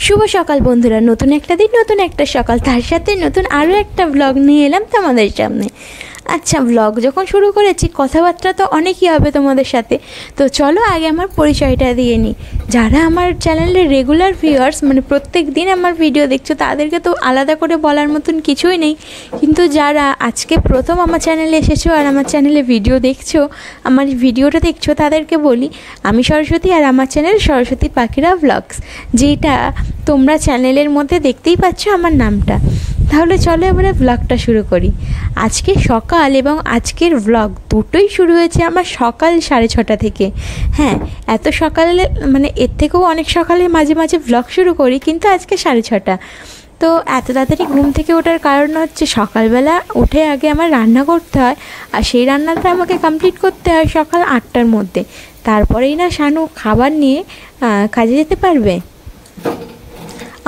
শুভ সকাল বন্ধুরা, নতুন একটা দিন, নতুন একটা সকাল, তার সাথে নতুন আরও একটা ব্লগ নিয়ে এলাম তোমাদের সামনে। আচ্ছা, ব্লগ যখন শুরু করেছি কথাবার্তা তো অনেকই হবে তোমাদের সাথে, তো চলো আগে আমার পরিচয়টা দিয়ে নিই। যারা আমার চ্যানেলের রেগুলার ভিউয়ার্স, মানে প্রত্যেক দিন আমার ভিডিও দেখছো, তাদেরকে তো আলাদা করে বলার মতন কিছুই নেই। কিন্তু যারা আজকে প্রথম আমার চ্যানেলে এসেছো আর আমার চ্যানেলে ভিডিও দেখছো, আমার ভিডিওটা দেখছো, তাদেরকে বলি আমি সরস্বতী, আর আমার চ্যানেল সরস্বতী পাখিরা ব্লগস, যেটা তোমরা চ্যানেলের মধ্যে দেখতেই পাচ্ছ আমার নামটা। তাহলে চলো এবারে ব্লগটা শুরু করি। আজকে সকাল এবং আজকের ব্লগ দুটোই শুরু হয়েছে আমার সকাল 6:30 থেকে। হ্যাঁ, এত সকালে মানে এর থেকেও অনেক সকালে মাঝে মাঝে ব্লগ শুরু করি, কিন্তু আজকে 6:30। তো এত তাড়াতাড়ি ঘুম থেকে ওঠার কারণ হচ্ছে সকালবেলা উঠে আগে আমার রান্না করতে হয়, আর সেই রান্নাটা আমাকে কমপ্লিট করতে হয় সকাল 8টার মধ্যে। তারপরেই না শানু খাবার নিয়ে কাজে যেতে পারবে।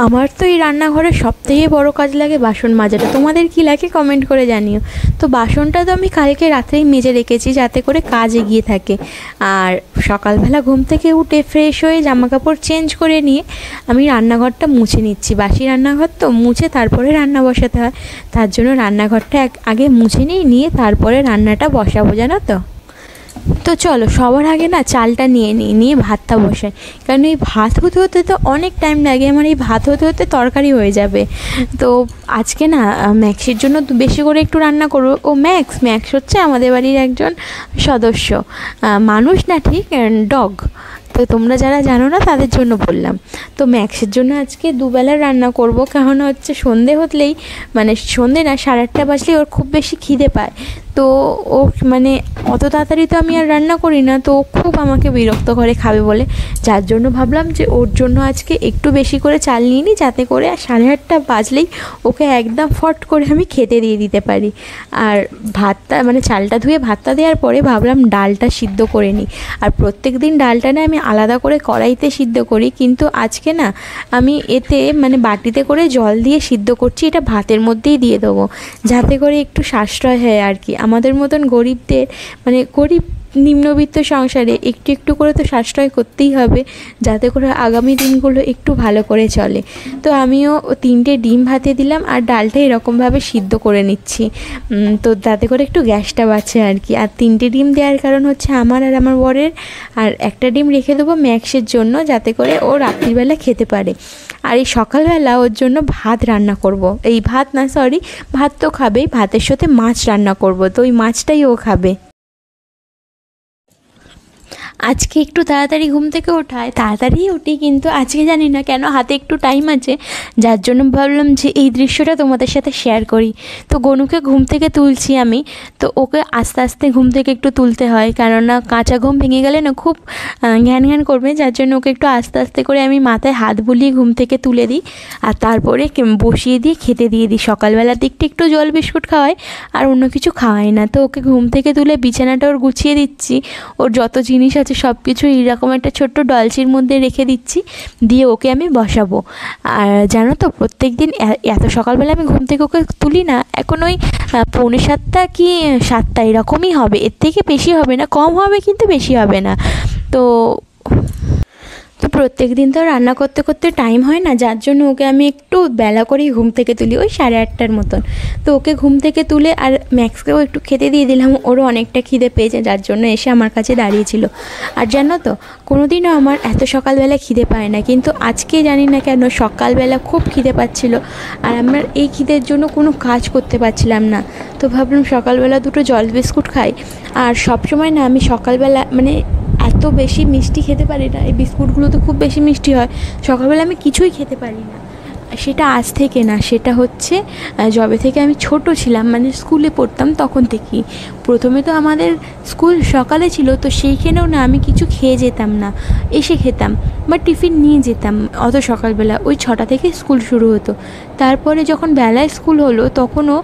আমার তো এই রান্নাঘরের সবথেকে বড় কাজ লাগে বাসন মাজাটা। তোমাদের কী লাগে কমেন্ট করে জানিও। তো বাসনটা তো আমি কালকে রাত্রেই মেজে রেখেছি, যাতে করে কাজ এগিয়ে থাকে। আর সকালবেলা ঘুম থেকে উঠে ফ্রেশ হয়ে জামাকাপড় চেঞ্জ করে নিয়ে আমি রান্নাঘরটা মুছে নিচ্ছি। বাসি রান্নাঘর তো, মুছে তারপরে রান্না বসাতে হয়, তার জন্য রান্নাঘরটা আগে মুছে নিয়ে তারপরে রান্নাটা বসাবো, জানো তো। তো চলো সবার আগে না চালটা নিয়ে ভাতটা বসাই, কারণ এই ভাত হতে হতে তো অনেক টাইম লাগে। আমার এই ভাত হতে হতে তরকারি হয়ে যাবে। তো আজকে না ম্যাক্সের জন্য বেশি করে একটু রান্না করবো। ও ম্যাক্স হচ্ছে আমাদের বাড়ির একজন সদস্য, মানুষ না ঠিক, ডগ। তো তোমরা যারা জানো না তাদের জন্য বললাম। তো ম্যাক্সের জন্য আজকে দুবেলার রান্না করব, কারণ হচ্ছে সন্ধে হলেই, মানে সন্ধে না 8:30 বাজলেই ওর খুব বেশি খিদে পায়। তো ও মানে অত তাড়াতাড়ি তো আমি আর রান্না করি না, তো ও খুব আমাকে বিরক্ত করে খাবে বলে। যার জন্য ভাবলাম যে ওর জন্য আজকে একটু বেশি করে চাল নিয়ে নিই, যাতে করে 8:30 বাজলেই ওকে একদম ফট করে আমি খেতে দিয়ে দিতে পারি। আর ভাতটা মানে চালটা ধুয়ে ভাতটা দেওয়ার পরে ভাবলাম ডালটা সিদ্ধ করে নিই। আর প্রত্যেক দিন ডালটা না আমি আলাদা করে কড়াইতে সিদ্ধ করি, কিন্তু আজকে না আমি এতে মানে বাটিতে করে জল দিয়ে সিদ্ধ করছি। এটা ভাতের মধ্যেই দিয়ে দেবো, যাতে করে একটু সাশ্রয় হয় আর কি। আমাদের মতন গরিবদের, মানে গরিব নিম্নবিত্ত সংসারে একটু একটু করে তো সাশ্রয় করতেই হবে, যাতে করে আগামী দিনগুলো একটু ভালো করে চলে। তো আমিও 3টে ডিম ভাতে দিলাম, আর ডালটা এরকমভাবে সিদ্ধ করে নিচ্ছি, তো যাতে করে একটু গ্যাসটা বাঁচে আর কি। আর 3টে ডিম দেওয়ার কারণ হচ্ছে আমার আর আমার বরের, আর একটা ডিম রেখে দেবো ম্যাক্সের জন্য, যাতে করে ও রাত্রিবেলা খেতে পারে। আর এই সকালবেলা ওর জন্য ভাত রান্না করব। এই ভাত না, সরি, ভাত তো খাবেই, ভাতের সাথে মাছ রান্না করব, তো ওই মাছটাই ও খাবে। আজকে একটু তাড়াতাড়ি ঘুম থেকে ওঠায়, তাড়াতাড়ি উঠি, কিন্তু আজকে জানি না কেন হাতে একটু টাইম আছে, যার জন্য ভাবলাম যে এই দৃশ্যটা তোমাদের সাথে শেয়ার করি। তো গনুকে ঘুম থেকে তুলছি আমি, তো ওকে আস্তে আস্তে ঘুম থেকে একটু তুলতে হয়, কেননা কাঁচা ঘুম ভেঙে গেলে না খুব ঘ্যান করবে, যার জন্য ওকে একটু আস্তে আস্তে করে আমি মাথায় হাত বুলিয়ে ঘুম থেকে তুলে দিই, আর তারপরে বসিয়ে দিয়ে খেতে দিয়ে দিই। সকালবেলার দিকটা একটু জল বিস্কুট খাওয়াই, আর অন্য কিছু খাওয়াই না। তো ওকে ঘুম থেকে তুলে বিছানাটা ওর গুছিয়ে দিচ্ছি, ওর যত জিনিস আছে সব কিছু এইরকম একটা ছোট্ট ডলচির মধ্যে রেখে দিচ্ছি, দিয়ে ওকে আমি বসাবো। আর জানো তো প্রত্যেক দিন এত সকালবেলা আমি ঘুম থেকে ওকে তুলি না, এখন ওই 6:45 কি 7টা এরকমই হবে, এর থেকে বেশি হবে না, কম হবে কিন্তু বেশি হবে না। তো প্রত্যেক দিন তো রান্না করতে করতে টাইম হয় না, যার জন্য ওকে আমি একটু বেলা করেই ঘুম থেকে তুলি, ওই 8:30টার মতন। তো ওকে ঘুম থেকে তুলে আর ম্যাক্সকেও একটু খেতে দিয়ে দিলাম, ওরও অনেকটা খিদে পেয়েছে, যার জন্য এসে আমার কাছে দাঁড়িয়েছিল। আর জানো তো কোনোদিনও আমার এত সকালবেলা খিদে পায় না, কিন্তু আজকে জানি না কেন সকালবেলা খুব খিদে পাচ্ছিল, আর আমার এই খিদের জন্য কোনো কাজ করতে পারছিলাম না। তো ভাবলাম সকালবেলা দুটো জল বিস্কুট খাই। আর সবসময় না আমি সকালবেলা মানে এত বেশি মিষ্টি খেতে পারি না, এই বিস্কুটগুলো তো খুব বেশি মিষ্টি হয়, সকালবেলা আমি কিছুই খেতে পারি না। সেটা আজ থেকে না, সেটা হচ্ছে যবে থেকে আমি ছোট ছিলাম, মানে স্কুলে পড়তাম তখন থেকেই। প্রথমে তো আমাদের স্কুল সকালে ছিল, তো সেইখানেও না আমি কিছু খেয়ে যেতাম না, এসে খেতাম বা টিফিন নিয়ে যেতাম অত সকালবেলা। ওই 6টা থেকে স্কুল শুরু হতো। তারপরে যখন বেলায় স্কুল হলো, তখনও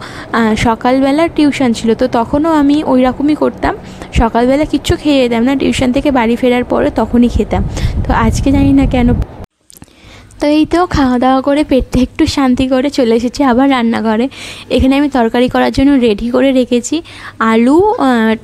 সকালবেলা টিউশন ছিল, তো তখনও আমি ওই রকমই করতাম, সকালবেলা কিচ্ছু খেয়ে যেতাম না, টিউশন থেকে বাড়ি ফেরার পরে তখনই খেতাম। তো আজকে জানি না কেন তো এই তো খাওয়া দাওয়া করে পেটটা একটু শান্তি করে চলে এসেছি আবার রান্নাঘরে। এখানে আমি তরকারি করার জন্য রেডি করে রেখেছি, আলু,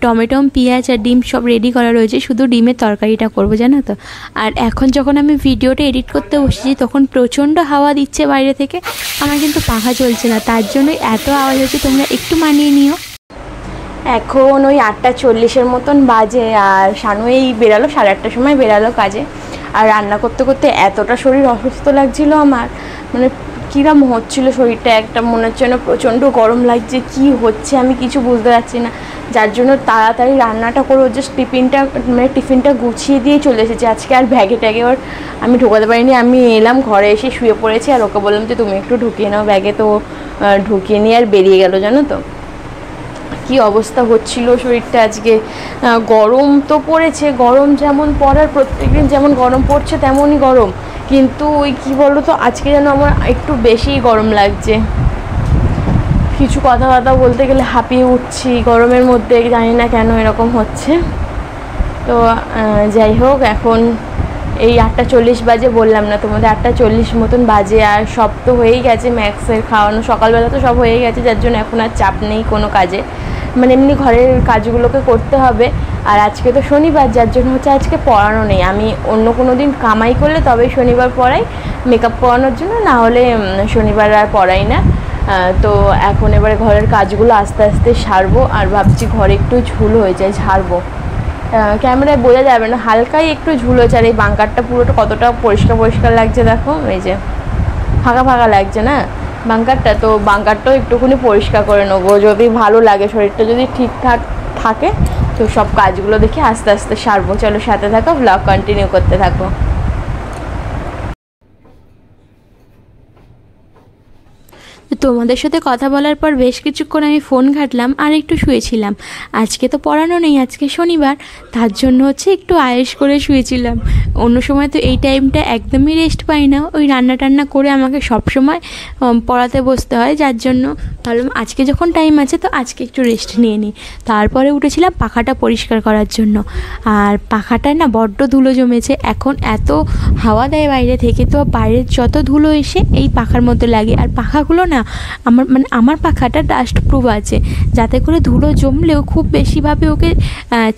টমেটো, পেঁয়াজ আর ডিম সব রেডি করা রয়েছে, শুধু ডিমের তরকারিটা করবো জানো তো। আর এখন যখন আমি ভিডিওটা এডিট করতে বসেছি তখন প্রচণ্ড হাওয়া দিচ্ছে বাইরে থেকে, আমার কিন্তু পাখা চলছে না, তার জন্যই এত আওয়াজ হচ্ছে, তোমরা একটু মানিয়ে নিও। এখন ওই 8:40 মতন বাজে, আর শানু এই বেরালো 8:30 সময় বেরালো কাজে। আর রান্না করতে করতে এতটা শরীর অসুস্থ লাগছিল আমার, মানে কীরকম হচ্ছিলো শরীরটা, একটা মনে হচ্ছে না প্রচণ্ড গরম লাগছে, কি হচ্ছে আমি কিছু বুঝতে পারছি না। যার জন্য তাড়াতাড়ি রান্নাটা করে জাস্ট টিফিনটা গুছিয়ে দিয়ে চলে এসেছি আজকে। আর ব্যাগে ট্যাগে ওর আমি ঢোকাতে পারিনি, আমি এলাম ঘরে এসে শুয়ে পড়েছি, আর ওকে বললাম যে তুমি একটু ঢুকিয়ে নাও ব্যাগে, তো ঢুকিয়ে নিয়ে আর বেরিয়ে গেল জানো তো। কি অবস্থা হচ্ছিল শরীরটা আজকে। গরম তো পড়েছে, গরম যেমন পড়ার প্রত্যেকদিন যেমন গরম পড়ছে তেমনই গরম, কিন্তু ওই কী বলো তো আজকে যেন আমার একটু বেশিই গরম লাগছে, কিছু কথা বলতে গেলে হাঁপিয়ে উঠছি গরমের মধ্যে, জানি না কেন এরকম হচ্ছে। তো যাই হোক, এখন এই 8:40 বাজে, বললাম না তোমাদের 8:40 মতন বাজে, আর সব তো হয়েই গেছে, ম্যাক্সের খাওয়ানো সকালবেলা তো সব হয়ে গেছে, যার জন্য এখন আর চাপ নেই কোনো কাজে, মানে এমনি ঘরের কাজগুলোকে করতে হবে। আর আজকে তো শনিবার, যার জন্য হচ্ছে আজকে পড়ানো নেই, আমি অন্য কোনো দিন কামাই করলে তবে শনিবার পড়াই মেকআপ করানোর জন্য, না হলে শনিবার আর পড়াই না। তো এখন এবারে ঘরের কাজগুলো আস্তে আস্তে সারবো, আর ভাবছি ঘরে একটু ঝুল হয়ে যায়, ঝাড়বো, ক্যামেরায় বোঝা যাবে না, হালকাই একটু ঝুল হয়েছে। আর এই বাঙ্কারটা পুরোটা কতটা পরিষ্কার লাগছে দেখো, এই যে ফাঁকা লাগছে না বাঙ্কারটা, তো বাঙ্কারটাও একটুখানি পরিষ্কার করে নেবো যদি ভালো লাগে, শরীরটা যদি ঠিকঠাক থাকে, তো সব কাজগুলো দেখে আস্তে আস্তে সারবো। চলো সাথে থাকো, ব্লগ কন্টিনিউ করতে থাকো। তোমাদের সাথে কথা বলার পর বেশ কিছুক্ষণ আমি ফোন ঘাটলাম আর একটু শুয়েছিলাম। আজকে তো পড়ানো নেই, আজকে শনিবার, তার জন্য হচ্ছে একটু আয়েশ করে শুয়েছিলাম। অন্য সময় তো এই টাইমটা একদমই রেস্ট পাই না, ওই রান্না টান্না করে আমাকে সব সময় পড়াতে বসতে হয়, যার জন্য ভাবলাম আজকে যখন টাইম আছে তো আজকে একটু রেস্ট নিয়ে নিই। তারপরে উঠেছিলাম পাখাটা পরিষ্কার করার জন্য, আর পাখাটায় না বড্ড ধুলো জমেছে, এখন এত হাওয়া দেয় বাইরে থেকে, তো বাইরের যত ধুলো এসে এই পাখার মধ্যে লাগে। আর পাখাগুলো না আমার পাখাটা ডাস্ট প্রুফ আছে, যাতে করে ধুলো জমলেও খুব বেশিভাবে ওকে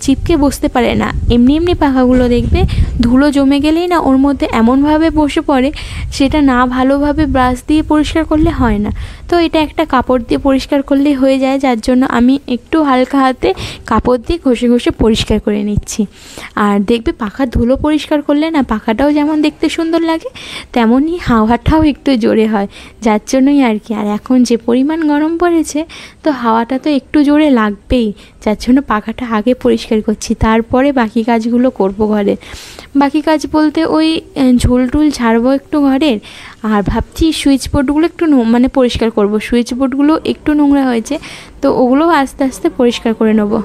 চিপকে বসতে পারে না। এমনি পাখাগুলো দেখবে ধুলো জমে গেলেই না ওর মধ্যে এমনভাবে বসে পড়ে, সেটা না ভালোভাবে ব্রাশ দিয়ে পরিষ্কার করলে হয় না। তো এটা একটা কাপড় দিয়ে পরিষ্কার করলেই হয়ে যায়, যার জন্য আমি একটু হালকা হাতে কাপড় দিয়ে ঘষে পরিষ্কার করে নিচ্ছি। আর দেখবে পাখার ধুলো পরিষ্কার করলে না পাখাটাও যেমন দেখতে সুন্দর লাগে, তেমনই হাওয়াটাও একটু জোরে হয়, যার জন্যই আর কি। আর এখন যে পরিমাণ গরম পড়েছে, তো হাওয়াটা তো একটু জোরে লাগবেই, যার জন্য পাখাটা আগে পরিষ্কার করছি, তারপরে বাকি কাজগুলো করব ঘরে। বাকি কাজ বলতে ওই ঝুলটুল ঝাড়বো একটু ঘরের, আর ভাবছি সুইচ বোর্ডগুলো একটু পরিষ্কার করব, সুইচ বোর্ডগুলো একটু নোংরা হয়েছে, তো ওগুলো আস্তে আস্তে পরিষ্কার করে নেবো।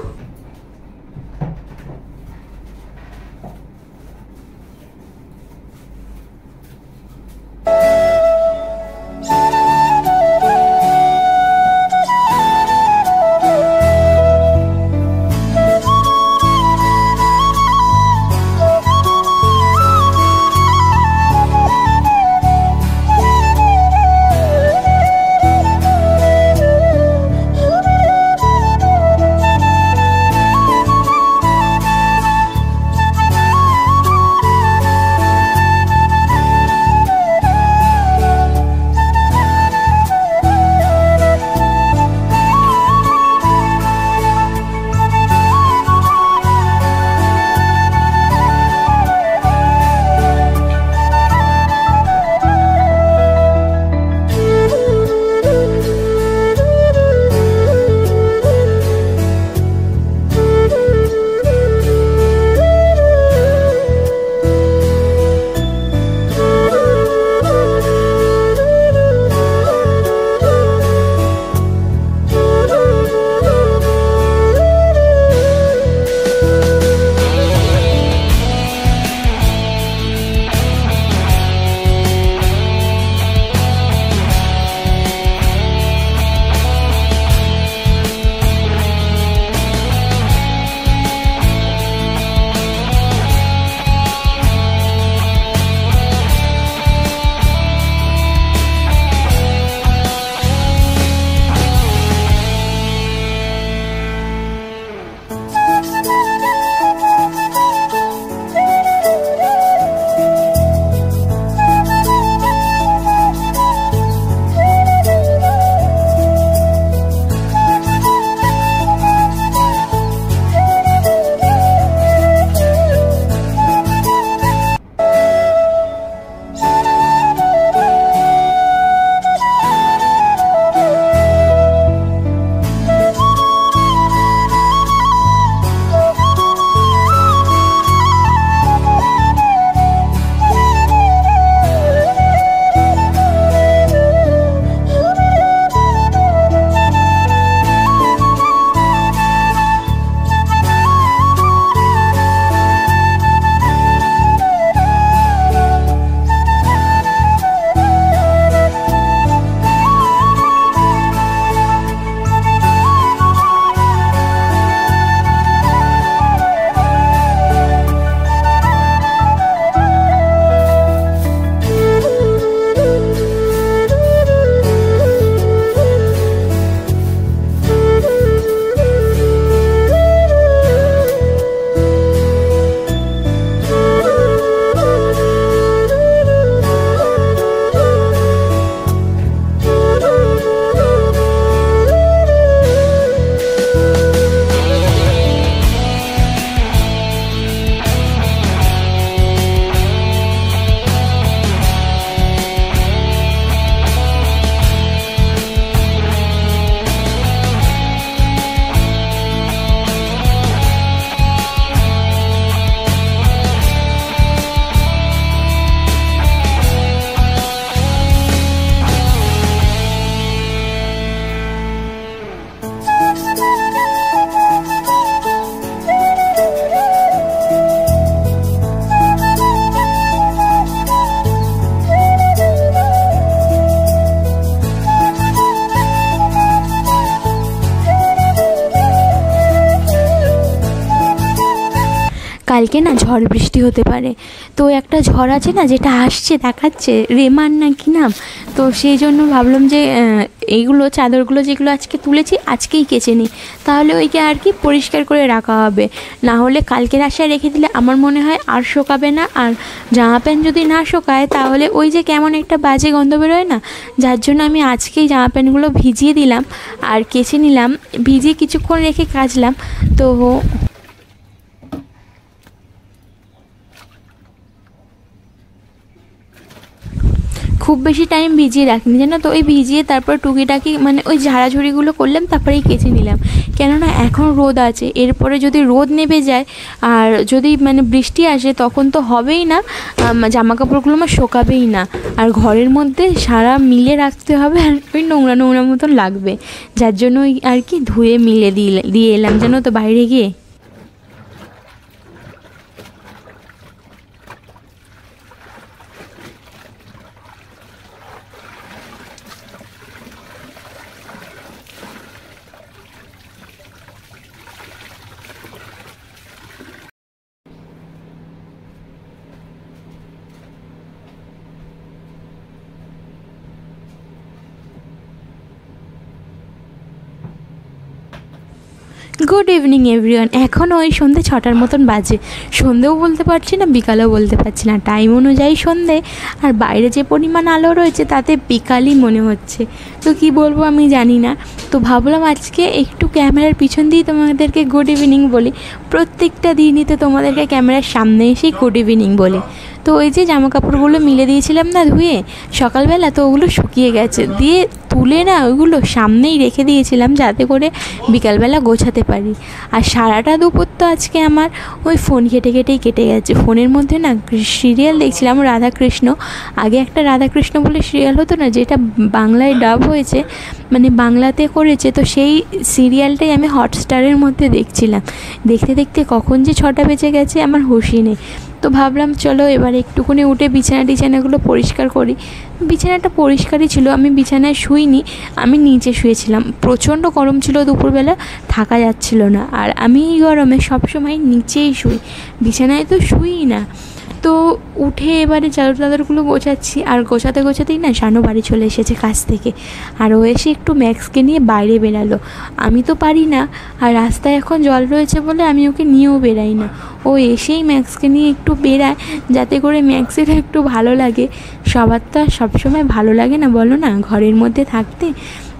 কালকে না ঝড় বৃষ্টি হতে পারে। তো একটা ঝড় আছে না, যেটা আসছে দেখাচ্ছে, রেমান না কি নাম, তো সেই জন্য ভাবলাম যে এইগুলো চাদরগুলো যেগুলো আজকে তুলেছি আজকেই কেচে নিই, তাহলে ওইকে আর কি পরিষ্কার করে রাখা হবে। না হলে কালকের আশায় রেখে দিলে আমার মনে হয় আর শোকাবে না, আর জামা প্যান্ট যদি না শোকায় তাহলে ওই যে কেমন একটা বাজে গন্ধ বেরোয় না, যার জন্য আমি আজকেই জামা প্যান্টগুলো ভিজিয়ে দিলাম আর কেচে নিলাম। ভিজিয়ে কিছুক্ষণ রেখে কাচলাম। তো খুব বেশি টাইম ভিজিয়ে রাখিনি জানো তো, ওই ভিজিয়ে তারপর টুকিটাকি মানে ওই ঝাড়াঝুড়িগুলো করলাম, তারপরেই কেচে নিলাম। কেননা এখন রোদ আছে, এরপরে যদি রোদ নেমে যায় আর যদি মানে বৃষ্টি আসে তখন তো হবেই না, জামা কাপড়গুলো আমার শোকাবেই না, আর ঘরের মধ্যে সারা মিলে রাখতে হবে, আর ওই নোংরা নোংরা মতন লাগবে, যার জন্য ওই আর কি ধুয়ে মিলে দিয়ে এলাম জানো তো বাইরে গিয়ে। Good evening everyone. এখন ওই সন্ধ্যে 6টার মতন বাজে, সন্ধ্যেও বলতে পারছি না বিকালেও বলতে পারছি না, টাইম অনুযায়ী সন্ধ্যে, আর বাইরে যে পরিমাণ আলো রয়েছে তাতে বিকালই মনে হচ্ছে। তো কি বলবো আমি জানি না। তো ভাবলাম আজকে একটু ক্যামেরার পিছন দিয়ে তোমাদেরকে গুড ইভিনিং বলি, প্রত্যেকটা দিনই তো তোমাদেরকে ক্যামেরার সামনে এসেই গুড ইভিনিং বলি। তো ওই যে জামা কাপড়গুলো মিলে দিয়েছিলাম না ধুয়ে সকালবেলা, তো ওগুলো শুকিয়ে গেছে, দিয়ে তুলে না ওইগুলো সামনেই রেখে দিয়েছিলাম যাতে করে বিকালবেলা গোছাতে পারি। আর সারাটা দুপুর তো আজকে আমার ওই ফোন ঘেটে ঘেটেই কেটে গেছে। ফোনের মধ্যে না সিরিয়াল দেখছিলাম রাধাকৃষ্ণ, আগে একটা রাধাকৃষ্ণ বলে সিরিয়াল হতো না, যেটা বাংলায় ডাব হয়েছে, মানে বাংলাতে করেছে, তো সেই সিরিয়ালটাই আমি হটস্টারের মধ্যে দেখছিলাম। দেখতে দেখতে কখন যে 6টা বেজে গেছে আমার হুঁশই নেই। তো ভাবলাম চলো এবার একটুখানি উঠে বিছানাগুলো পরিষ্কার করি। বিছানাটা পরিষ্কারই ছিল, আমি বিছানায় শুইনি, আমি নিচে শুয়েছিলাম। প্রচণ্ড গরম ছিল দুপুরবেলা, থাকা যাচ্ছিল না, আর আমি এই গরমে সবসময় নিচেই শুই, বিছানায় তো শুই না। তো উঠে এবারে চাদরগুলো গোছাচ্ছি, আর গোছাতেই না শানু বাড়ি চলে এসেছে কাজ থেকে, আর ও এসে একটু ম্যাক্সকে নিয়ে বাইরে বেরালো। আমি তো পারি না, আর রাস্তায় এখন জল রয়েছে বলে আমি ওকে নিয়েও বেরাই না, ও এসেই ম্যাক্সকে নিয়ে একটু বেরায় যাতে করে ম্যাক্সের একটু ভালো লাগে। সবার তো আর সবসময় ভালো লাগে না বলো না ঘরের মধ্যে থাকতে,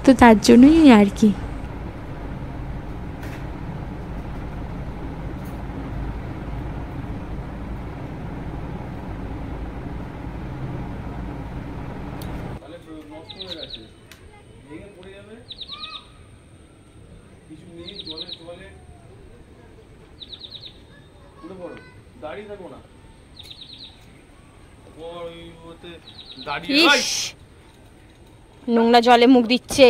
তো তার জন্যই আর কি। নোংরা জলে মুখ দিচ্ছে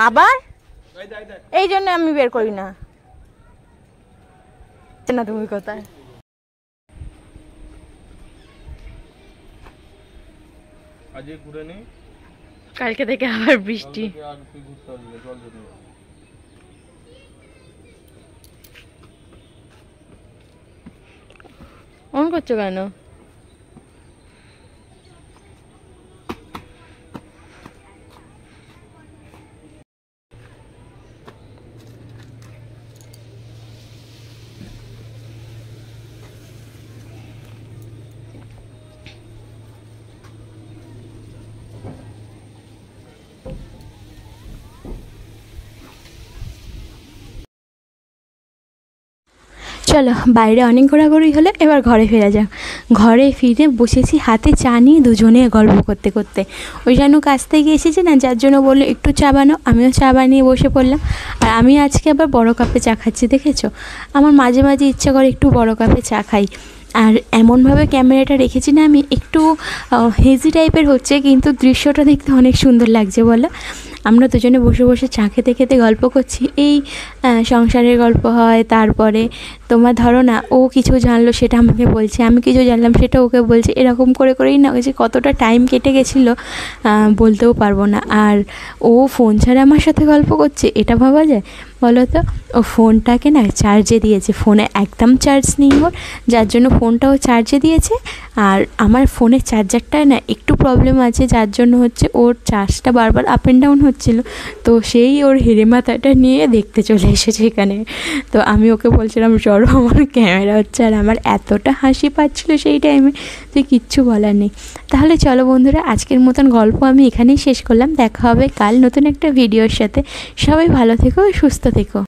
আবার, এই জন্য আমি বের করি না। তুমি কোথায়? কালকে থেকে আবার বৃষ্টি। অন করছো কেন? চলো বাইরে অনেক ঘোরাঘুরি হলে এবার ঘরে ফেরা যাক। ঘরে ফিরে বসেছি হাতে চা নিয়ে, দুজনে গল্প করতে করতে। ওই জানু কাছ থেকে এসেছে না, যার জন্য বললো একটু চা বানাও, আমিও চা বানিয়ে বসে পড়লাম। আর আমি আজকে আবার বড় কাপে চা খাচ্ছি, দেখেছো? আমার মাঝে মাঝে ইচ্ছা করে একটু বড় কাপে চা খাই। আর এমনভাবে ক্যামেরাটা রেখেছি না আমি, একটু হেজি টাইপের হচ্ছে, কিন্তু দৃশ্যটা দেখতে অনেক সুন্দর লাগছে বলো। আমরা দুজনে বসে বসে চা খেতে খেতে গল্প করছি, এই সংসারের গল্প হয়, তারপরে তোমার ধরো না, ও কিছু জানলো সেটা আমাকে বলছে, আমি কিছু জানলাম সেটা ওকে বলছে, এরকম করে করেই না যে কতটা টাইম কেটে গেছিলো বলতেও পারবো না। আর ও ফোন ছাড়া আমার সাথে গল্প করছে, এটা ভাবা যায় বলো তো? ও ফোনটাকে না চার্জে দিয়েছে, ফোনে একদম চার্জ নেই ওর, যার জন্য ফোনটাও চার্জে দিয়েছে। আর আমার ফোনের চার্জারটায় না একটু প্রবলেম আছে, যার জন্য হচ্ছে ওর চার্জটা বারবার আপ অ্যান্ড ডাউন হচ্ছিলো। তো সেই ওর হেরে মাথাটা নিয়ে দেখতে চলে এসেছে এখানে। তো আমি ওকে বলছিলাম চলো আমার ক্যামেরা হচ্ছে, আর আমার এতটা হাসি পাচ্ছিলো সেই টাইমে যে কিচ্ছু বলার নেই। তাহলে চলো বন্ধুরা, আজকের মতন গল্প আমি এখানেই শেষ করলাম। দেখা হবে কাল নতুন একটা ভিডিওর সাথে। সবাই ভালো থেকো, সুস্থ থেকো।